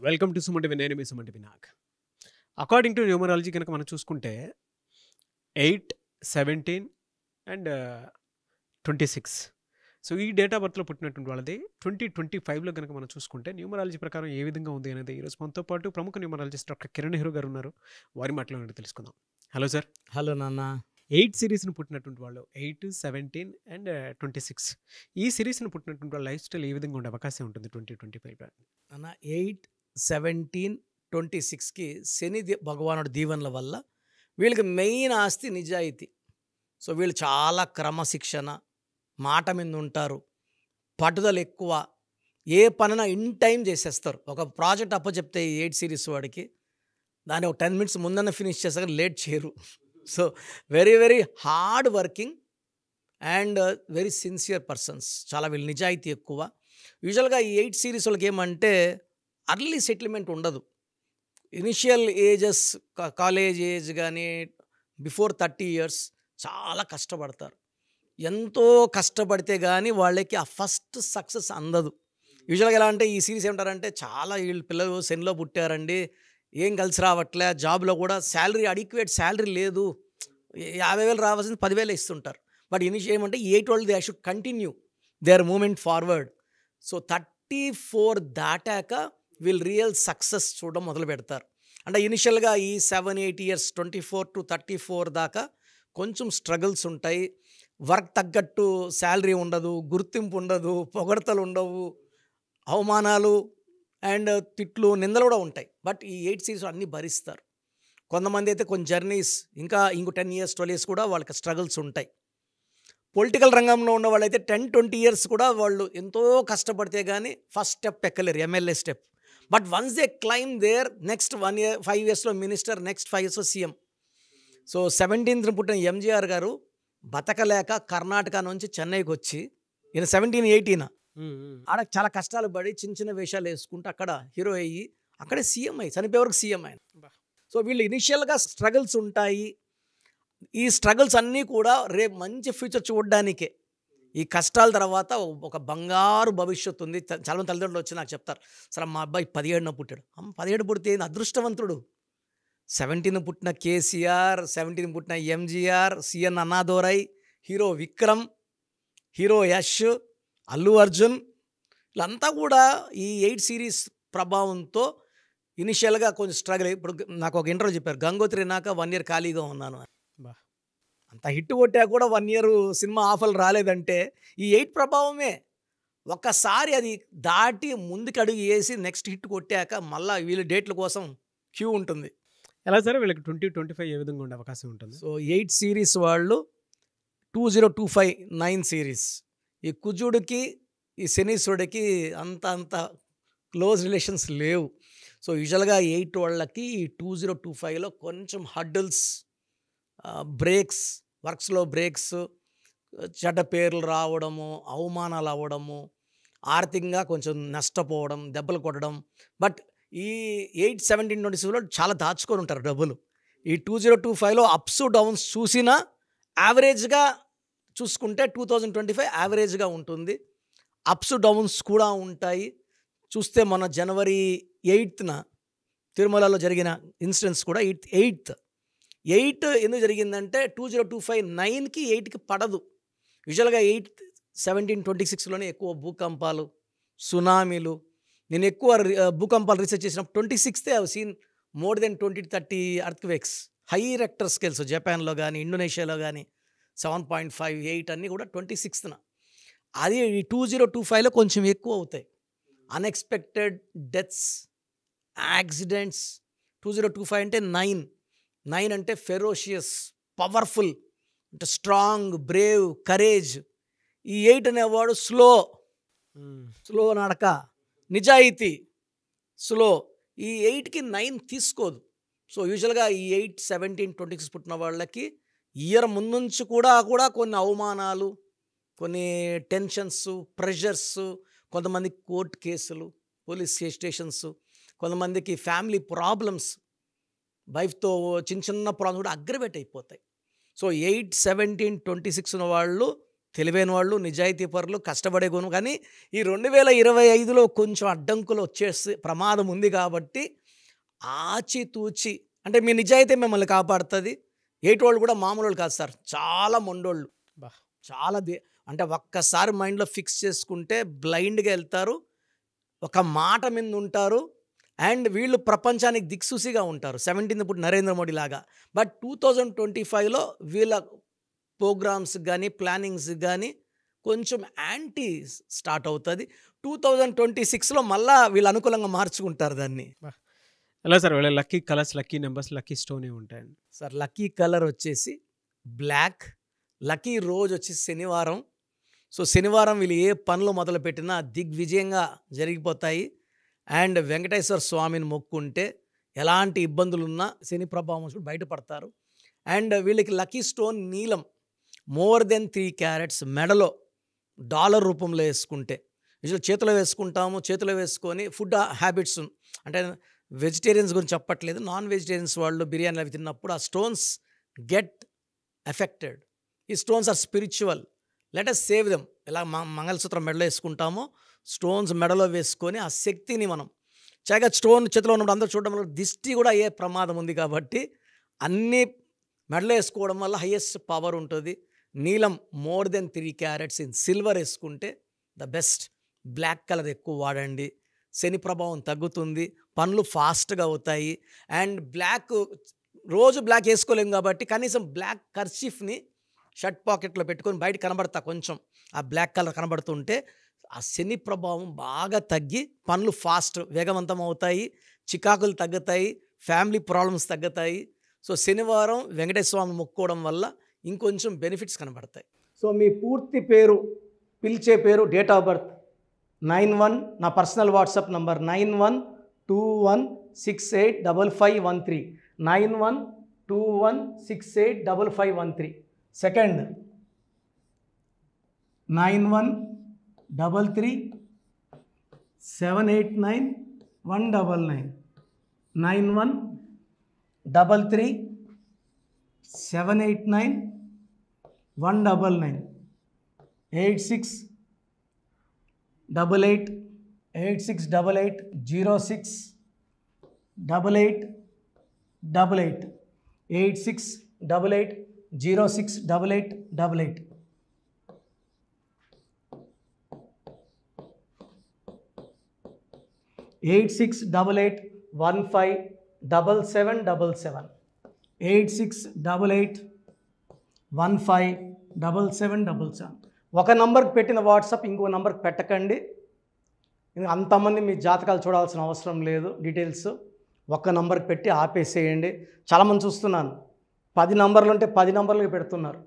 Welcome to Suman TV. నేను మీ Suman TV Nag. According to numerology కనుక మనం చూసుకుంటే 8, 17 అండ్ 26. సో ఈ డేట్ ఆఫ్ బర్త్లో పుట్టినటువంటి వాళ్ళది 2025లో కనుక మనం చూసుకుంటే న్యూమరాలజీ ప్రకారం ఏ విధంగా ఉంది అనేది ఈరోజు మనతో పాటు ప్రముఖ న్యూమరాలజిస్ట్ డాక్టర్ కిరణ్ నెహ్రూ గారు ఉన్నారు. వారి మాటలో తెలుసుకుందాం. Hello sir. హలో నాన్న. 8 సిరీస్ని పుట్టినటువంటి వాళ్ళు 8, 17 అండ్ 26. ఈ సిరీస్ని పుట్టినటువంటి వాళ్ళ లైఫ్ స్టైల్ ఏ విధంగా ఉండే అవకాశం ఉంటుంది 2025లో? నాన్న 8, 17, 26కి శని భగవానుడి దీవెనల వల్ల వీళ్ళకి మెయిన్ ఆస్తి నిజాయితీ. సో వీళ్ళు చాలా క్రమశిక్షణ, మాట మీద ఉంటారు, పట్టుదల ఎక్కువ, ఏ పనైనా ఇన్ టైం చేసేస్తారు. ఒక ప్రాజెక్ట్ అప్పచెప్తే ఈ 8 సిరీస్ వాడికి దాన్ని ఒక 10 మినిట్స్ ముందన్న ఫినిష్ చేస్తారు, లేట్ చేయరు. So very very hard working and very sincere persons. చాలా వీళ్ళు నిజాయితీ ఎక్కువ. యూజువల్గా ఈ 8 సిరీస్ వాళ్ళకి ఏమంటే అర్లీ సెటిల్మెంట్ ఉండదు. ఇనిషియల్ ఏజెస్, కాలేజ్ ఏజ్ కానీ బిఫోర్ 30 years చాలా కష్టపడతారు. ఎంతో కష్టపడితే కానీ వాళ్ళకి ఆ ఫస్ట్ సక్సెస్ అందదు. యూజువల్గా ఎలా అంటే ఈ సిరీస్ ఏమంటారంటే చాలా వీళ్ళు పిల్లలు శనిలో పుట్టారండి, ఏం కలిసి రావట్లే, జాబ్లో కూడా శాలరీ అడిక్వేట్ శాలరీ లేదు, 50,000 రావాల్సింది 10,000 ఇస్తుంటారు. బట్ ఏమంటే 8 వాళ్ళు they should continue their movement forward. So 34 దాటాక వీళ్ళు రియల్ సక్సెస్ చూడడం మొదలు పెడతారు. అంటే ఇనిషియల్గా ఈ 7-8 years 24 to 34 దాకా కొంచెం స్ట్రగుల్స్ ఉంటాయి. వర్క్ తగ్గట్టు శాలరీ ఉండదు, గుర్తింపు ఉండదు, పొగడతలు ఉండవు, అవమానాలు అండ్ తిట్లు, నిందలు కూడా ఉంటాయి. బట్ ఈ 8 సిరీస్ అన్నీ భరిస్తారు. కొంతమంది అయితే కొన్ని జర్నీస్ ఇంకో 10 years 12 years కూడా వాళ్ళకి స్ట్రగుల్స్ ఉంటాయి. పొలిటికల్ రంగంలో ఉన్న వాళ్ళైతే 10-20 years కూడా వాళ్ళు ఎంతో కష్టపడితే కానీ ఫస్ట్ స్టెప్ ఎక్కలేరు, MLA step. But once they climb there next 1 year 5 yearsలో మినిస్టర్, నెక్స్ట్ 5 yearsలో సీఎం. సో 17th పుట్టిన ఎంజీఆర్ గారు బతకలేక కర్ణాటక నుంచి చెన్నైకి వచ్చి, ఈయన 17-18 ఆడ చాలా కష్టాలు పడి చిన్న చిన్న వేషాలు వేసుకుంటూ అక్కడ హీరో అయ్యి అక్కడే సీఎం అయ్యి చనిపోయే వరకు సీఎం ఆయన. సో వీళ్ళు ఇనిషియల్గా స్ట్రగుల్స్ ఉంటాయి. ఈ స్ట్రగుల్స్ అన్నీ కూడా రేపు మంచి ఫ్యూచర్ చూడడానికే. ఈ కష్టాల తర్వాత ఒక బంగారు భవిష్యత్తు ఉంది. చాలామంది తల్లిదండ్రులు వచ్చి నాకు చెప్తారు, సరే మా అబ్బాయి 17న పుట్టాడు. 17 పుడితే అదృష్టవంతుడు. 17 పుట్టిన కేసీఆర్, 17 పుట్టిన ఎంజీఆర్, సిఎన్ అన్నాదోరై, హీరో విక్రమ్, హీరో యష్, అల్లు అర్జున్, వీళ్ళంతా కూడా ఈ 8 సిరీస్ ప్రభావంతో ఇనిషియల్గా కొంచెం స్ట్రగుల్. ఇప్పుడు నాకు ఒక ఇంటర్వ్యూ చెప్పారు, గంగోత్రి నాక 1 year ఖాళీగా ఉన్నాను. అంత హిట్ కొట్టా కూడా 1 year సినిమా ఆఫర్లు రాలేదంటే ఈ 8 ప్రభావమే. ఒక్కసారి అది దాటి ముందుకు అడుగు వేసి నెక్స్ట్ హిట్ కొట్టాక మళ్ళీ వీళ్ళ డేట్ల కోసం క్యూ ఉంటుంది. ఎలా సరే వీళ్ళకి 2025 ఏ విధంగా ఉండే అవకాశం ఉంటుంది? సో 8 సిరీస్ వాళ్ళు 2025 9 సిరీస్. ఈ కుజుడికి ఈ శనీశ్వరుడికి అంత క్లోజ్ రిలేషన్స్ లేవు. సో యూజువల్గా 8 వాళ్ళకి 2025లో కొంచెం హడ్డల్స్, బ్రేక్స్, వర్క్స్లో బ్రేక్స్, చెడ్డ పేర్లు రావడము, అవమానాలు అవ్వడము, ఆర్థికంగా కొంచెం నష్టపోవడం, దెబ్బలు కొట్టడం. బట్ ఈ 8, 17, 26లో చాలా దాచుకొని ఉంటారు డబ్బులు. ఈ 2025లో అప్స్ డౌన్స్ చూసినా యావరేజ్గా చూసుకుంటే 2025 యావరేజ్గా ఉంటుంది. అప్స్ డౌన్స్ కూడా ఉంటాయి. చూస్తే మన January 8th తిరుమలలో జరిగిన ఇన్సిడెంట్స్ కూడా 8 ఎందుకు జరిగిందంటే 2025 9కి 8కి పడదు. యూజువల్గా 8, 17, 26లోనే ఎక్కువ భూకంపాలు, సునామీలు. నేను ఎక్కువ భూకంపాలు రీసెర్చ్ చేసినప్పుడు 26th I have seen more than 20-30 earthquakes, high Richter scales. జపాన్లో కానీ ఇండోనేషియాలో కానీ 7.5, 8 అన్నీ కూడా 26th. అది 2025లో కొంచెం ఎక్కువ అవుతాయి. Unexpected deaths, accidents. 2025 అంటే 9 అంటే ఫెరోషియస్, పవర్ఫుల్, అంటే స్ట్రాంగ్, బ్రేవ్, కరేజ్. ఈ 8 అనేవాడు స్లో నడక, నిజాయితీ, స్లో. ఈ 8కి 9 తీసుకోదు. సో యూజువల్గా ఈ 8, 17, 26 పుట్టిన వాళ్ళకి ఇయర్ ముందుంచి కూడా కొన్ని అవమానాలు, కొన్ని టెన్షన్స్, ప్రెషర్స్, కొంతమంది కోర్టు కేసులు, పోలీస్ స్టేషన్స్, కొంతమందికి ఫ్యామిలీ ప్రాబ్లమ్స్, వైఫ్తో చిన్న ప్రాబ్లమ్స్ కూడా అగ్రవేట్ అయిపోతాయి. సో 8, 17, 26 ఉన్న వాళ్ళు తెలివైన వాళ్ళు, నిజాయితీ పరులు, కష్టపడే గుణం. కానీ ఈ 2025లో కొంచెం అడ్డంకులు వచ్చేసి ప్రమాదం ఉంది కాబట్టి ఆచితూచి, అంటే మీ నిజాయితీ మిమ్మల్ని కాపాడుతుంది. ఏటోళ్ళు కూడా మామూలు కాదు సార్, చాలా మొండోళ్ళు, బా చాలా అంటే ఒక్కసారి మైండ్లో ఫిక్స్ చేసుకుంటే బ్లైండ్గా వెళ్తారు, ఒక మాట మీద ఉంటారు. అండ్ వీళ్ళు ప్రపంచానికి దిక్సూసిగా ఉంటారు 17th ఇప్పుడు నరేంద్ర మోడీ లాగా. బట్ 2025లో వీళ్ళ ప్రోగ్రామ్స్ కానీ ప్లానింగ్స్ కానీ కొంచెం యాంటీ స్టార్ట్ అవుతుంది. 2026లో మళ్ళా వీళ్ళు అనుకూలంగా మార్చుకుంటారు దాన్ని. ఎలా సార్ వీళ్ళ lucky colours, lucky numbers, lucky stone ఉంటాయండి? సార్ లక్కీ కలర్ వచ్చేసి బ్లాక్, లక్కీ రోజు వచ్చి శనివారం. సో శనివారం వీళ్ళు ఏ పనులు మొదలుపెట్టినా దిగ్విజయంగా జరిగిపోతాయి. అండ్ వెంకటేశ్వర స్వామిని మొక్కుంటే ఎలాంటి ఇబ్బందులున్నా శని ప్రభావం నుంచి బయటపడతారు. అండ్ వీళ్ళకి లక్కీ స్టోన్ నీలం, మోర్ దెన్ 3 క్యారెట్స్, మెడలో డాలర్ రూపంలో వేసుకుంటే. యూజువల్ చేతిలో వేసుకుంటాము, చేతిలో వేసుకొని ఫుడ్ హ్యాబిట్స్, అంటే వెజిటేరియన్స్ గురించి చెప్పట్లేదు, నాన్ వెజిటేరియన్స్ వాళ్ళు బిర్యానీ అవి తిన్నప్పుడు ఆ స్టోన్స్ గెట్ ఎఫెక్టెడ్. ఈ stones are spiritual, let us save them. ఎలా మంగళసూత్రం మెడలో వేసుకుంటామో స్టోన్స్ మెడలో వేసుకొని ఆ శక్తిని మనం చక్కగా స్టోన్ చేతిలో ఉన్నప్పుడు అందరూ చూడడం వల్ల దిష్టి కూడా అయ్యే ప్రమాదం ఉంది కాబట్టి అన్నీ మెడలో వేసుకోవడం వల్ల హైయెస్ట్ పవర్ ఉంటుంది. నీలం more than 3 carats in silver వేసుకుంటే ద బెస్ట్. బ్లాక్ కలర్ ఎక్కువ వాడండి, శని ప్రభావం తగ్గుతుంది, పనులు ఫాస్ట్గా అవుతాయి. అండ్ బ్లాక్ రోజు బ్లాక్ వేసుకోలేము కాబట్టి కనీసం బ్లాక్ కర్చీఫ్ని షర్ట్ పాకెట్లో పెట్టుకొని బయట కనబడతా, కొంచెం ఆ బ్లాక్ కలర్ కనబడుతుంటే ఆ శని ప్రభావం బాగా తగ్గి పనులు ఫాస్ట్ వేగవంతం అవుతాయి, చికాకులు తగ్గుతాయి, ఫ్యామిలీ ప్రాబ్లమ్స్ తగ్గుతాయి. సో శనివారం వెంకటేశ్వర స్వామి మొక్కుకోవడం వల్ల ఇంకొంచెం బెనిఫిట్స్ కనబడతాయి. సో మీ పూర్తి పేరు, పిలిచే పేరు, డేట్ ఆఫ్ బర్త్ 91, నా పర్సనల్ వాట్సాప్ నంబర్ 9121685513, 9121685513. సెకండ్ 9133789199, 9133789199, 8688068888, 8688068888. 8688157777, 8688157777. ఒక నంబర్కి పెట్టిన వాట్సాప్ ఇంకో నంబర్కి పెట్టకండి. అంతమంది మీ జాతకాలు చూడాల్సిన అవసరం లేదు. డీటెయిల్స్ ఒక్క నంబర్కి పెట్టి ఆపేసేయండి. చాలామంది చూస్తున్నాను 10 నంబర్లు ఉంటే 10 నంబర్లకి పెడుతున్నారు.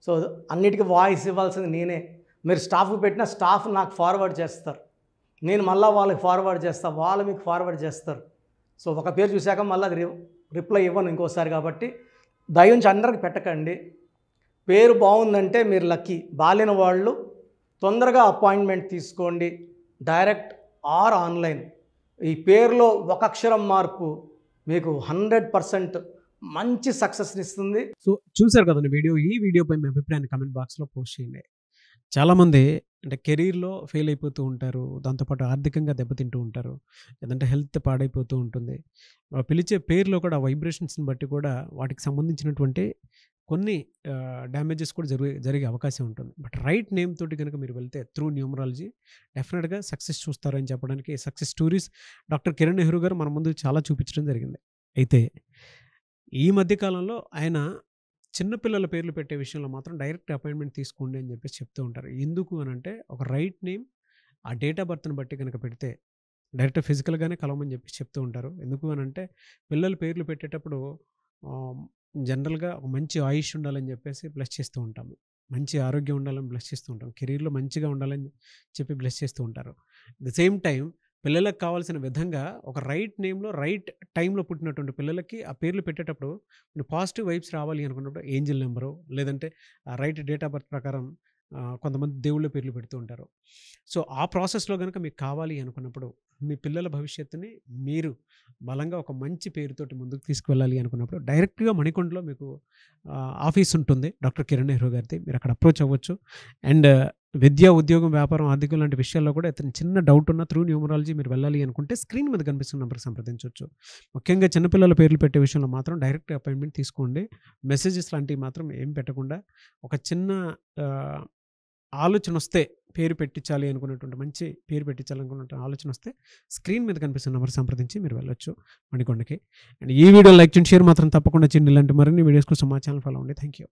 సో అన్నిటికీ వాయిస్ ఇవ్వాల్సింది నేనే. మీరు స్టాఫ్కి పెట్టిన స్టాఫ్ నాకు ఫార్వర్డ్ చేస్తారు, నేను మళ్ళీ వాళ్ళకి ఫార్వర్డ్ చేస్తాను, వాళ్ళు మీకు ఫార్వర్డ్ చేస్తారు. సో ఒక పేరు చూశాక మళ్ళీ అది రిప్లై ఇవ్వను ఇంకోసారి. కాబట్టి దయించి అందరికి పెట్టకండి. పేరు బాగుందంటే మీరు లక్కీ. బాలేని వాళ్ళు తొందరగా అపాయింట్మెంట్ తీసుకోండి, డైరెక్ట్ ఆర్ ఆన్లైన్. ఈ పేరులో ఒక అక్షరం మార్పు మీకు 100% మంచి సక్సెస్ని ఇస్తుంది. సో చూసారు కదండి వీడియో. ఈ వీడియోపై మీ అభిప్రాయాన్ని కామెంట్ బాక్స్లో పోస్ట్ చేయండి. చాలామంది అంటే కెరీర్లో ఫెయిల్ అయిపోతూ ఉంటారు, దాంతోపాటు ఆర్థికంగా దెబ్బతింటూ ఉంటారు, లేదంటే హెల్త్ పాడైపోతూ ఉంటుంది. పిలిచే పేరులో కూడా వైబ్రేషన్స్ని బట్టి కూడా వాటికి సంబంధించినటువంటి కొన్ని డ్యామేజెస్ కూడా జరిగే అవకాశం ఉంటుంది. బట్ రైట్ నేమ్ తోటి కనుక మీరు వెళ్తే త్రూ న్యూమరాలజీ డెఫినెట్గా సక్సెస్ చూస్తారని చెప్పడానికి success stories doctor Kiran Nehru గారు మన ముందు చాలా చూపించడం జరిగింది. అయితే ఈ మధ్యకాలంలో ఆయన చిన్నపిల్లల పేర్లు పెట్టే విషయంలో మాత్రం డైరెక్ట్ అపాయింట్మెంట్ తీసుకోండి అని చెప్పేసి చెప్తూ ఉంటారు. ఎందుకు అని అంటే ఒక రైట్ నేమ్ ఆ డేట్ ఆఫ్ బర్త్ని బట్టి కనుక పెడితే డైరెక్ట్ ఫిజికల్గానే కలవమని చెప్పేసి చెప్తూ ఉంటారు. ఎందుకు అని అంటే పిల్లల పేర్లు పెట్టేటప్పుడు జనరల్గా ఒక మంచి ఆయుష్ ఉండాలని చెప్పేసి బ్లెస్ చేస్తూ ఉంటాము, మంచి ఆరోగ్యం ఉండాలని బ్లెస్ చేస్తూ ఉంటాం, కెరీర్లో మంచిగా ఉండాలని చెప్పి బ్లెస్ చేస్తూ ఉంటారు. ద సేమ్ టైం పిల్లలకు కావాల్సిన విధంగా ఒక రైట్ నేమ్లో రైట్ టైంలో పుట్టినటువంటి పిల్లలకి ఆ పేర్లు పెట్టేటప్పుడు పాజిటివ్ వైబ్స్ రావాలి అనుకున్నప్పుడు ఏంజిల్ నెంబరు లేదంటే రైట్ డేట్ ఆఫ్ బర్త్ ప్రకారం కొంతమంది దేవుళ్ళ పేర్లు పెడుతూ ఉంటారు. సో, ఆ ప్రాసెస్‌లో గనుక మీకు కావాలి అనుకున్నప్పుడు, మీ పిల్లల భవిష్యత్తుని మీరు బలంగా ఒక మంచి పేరుతోటి ముందుకు తీసుకువెళ్ళాలి అనుకున్నప్పుడు, డైరెక్ట్‌గా మణికొండలో మీకు ఆఫీస్ ఉంటుంది. డాక్టర్ కిరణ్ నెహ్రూ గారిది. మీరు అక్కడ అప్రోచ్ అవ్వచ్చు. అండ్ విద్య, ఉద్యోగం, వ్యాపారం, ఆర్థికం లాంటి విషయాల్లో కూడా ఏదైనా చిన్న డౌట్ ఉన్నా త్రూ న్యూమరాలజీ మీరు వెళ్ళాలి అనుకుంటే స్క్రీన్ మీద కనిపిస్తున్న నంబర్‌కి సంప్రదించొచ్చు. ముఖ్యంగా చిన్నపిల్లల పేర్లు పెట్టే విషయంలో మాత్రం డైరెక్ట్ అపాయింట్మెంట్ తీసుకోండి. మెసేజెస్ లాంటివి మాత్రం ఏం పెట్టకుండా ఒక చిన్న ఆహ్, ఆలోచనొస్తే పేరు పెట్టించాలి అనుకున్నటువంటి మంచి పేరు పెట్టించాలనుకున్న ఆలోచనొస్తే స్క్రీన్ మీద కనిపిస్తున్న నంబర్ సంప్రదించి మీరు వెళ్ళొచ్చు మణికొండకి. అండ్ ఈ వీడియో లైక్ చేయండి, షేర్ మాత్రం తప్పకుండా చేయండి. ఇలాంటి మరిన్ని వీడియోస్ కోసం మా ఛానల్ ఫాలో అవ్వండి. Thank you.